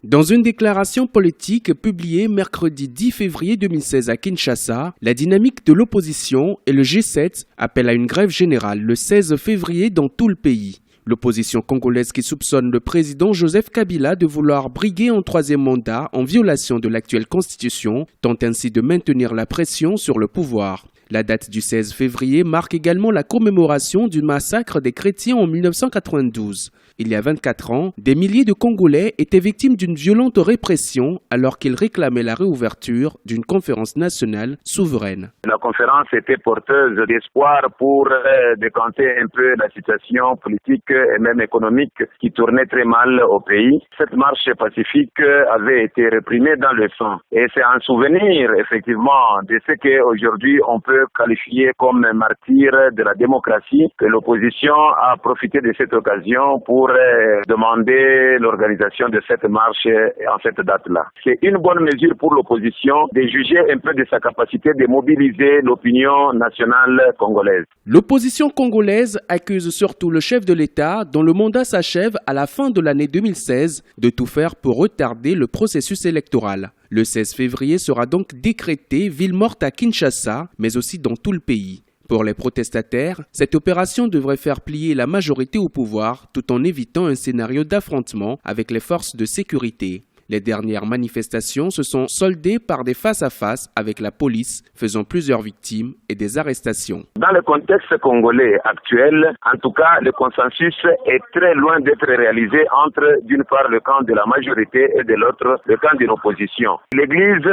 Dans une déclaration politique publiée mercredi 10 février 2016 à Kinshasa, la dynamique de l'opposition et le G7 appellent à une grève générale le 16 février dans tout le pays. L'opposition congolaise qui soupçonne le président Joseph Kabila de vouloir briguer un troisième mandat en violation de l'actuelle constitution, tente ainsi de maintenir la pression sur le pouvoir. La date du 16 février marque également la commémoration du massacre des chrétiens en 1992. Il y a 24 ans, des milliers de Congolais étaient victimes d'une violente répression alors qu'ils réclamaient la réouverture d'une conférence nationale souveraine. La conférence était porteuse d'espoir pour décanter un peu la situation politique et même économique qui tournait très mal au pays. Cette marche pacifique avait été réprimée dans le sang. Et c'est un souvenir, effectivement, de ce qu'aujourd'hui on peut qualifié comme martyr de la démocratie, que l'opposition a profité de cette occasion pour demander l'organisation de cette marche en cette date-là. C'est une bonne mesure pour l'opposition de juger un peu de sa capacité de mobiliser l'opinion nationale congolaise. L'opposition congolaise accuse surtout le chef de l'État, dont le mandat s'achève à la fin de l'année 2016, de tout faire pour retarder le processus électoral. Le 16 février sera donc décrété ville morte à Kinshasa, mais aussi dans tout le pays. Pour les protestataires, cette opération devrait faire plier la majorité au pouvoir tout en évitant un scénario d'affrontement avec les forces de sécurité. Les dernières manifestations se sont soldées par des face-à-face avec la police, faisant plusieurs victimes et des arrestations. Dans le contexte congolais actuel, en tout cas, le consensus est très loin d'être réalisé entre, d'une part, le camp de la majorité et de l'autre, le camp de l'opposition. L'Église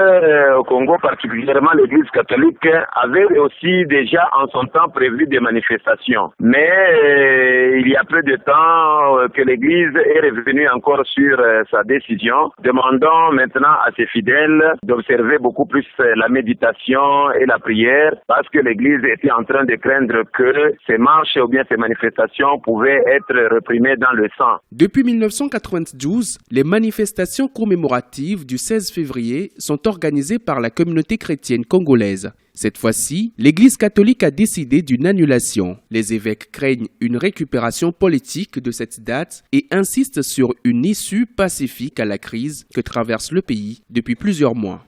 au Congo, particulièrement l'Église catholique, avait aussi déjà en son temps prévu des manifestations. Mais il y a peu de temps que l'Église est revenue encore sur sa décision, demandant maintenant à ses fidèles d'observer beaucoup plus la méditation et la prière parce que l'Église était en train de craindre que ces marches ou bien ces manifestations pouvaient être réprimées dans le sang. Depuis 1992, les manifestations commémoratives du 16 février sont organisées par la communauté chrétienne congolaise. Cette fois-ci, l'Église catholique a décidé d'une annulation. Les évêques craignent une récupération politique de cette date et insistent sur une issue pacifique à la crise que traverse le pays depuis plusieurs mois.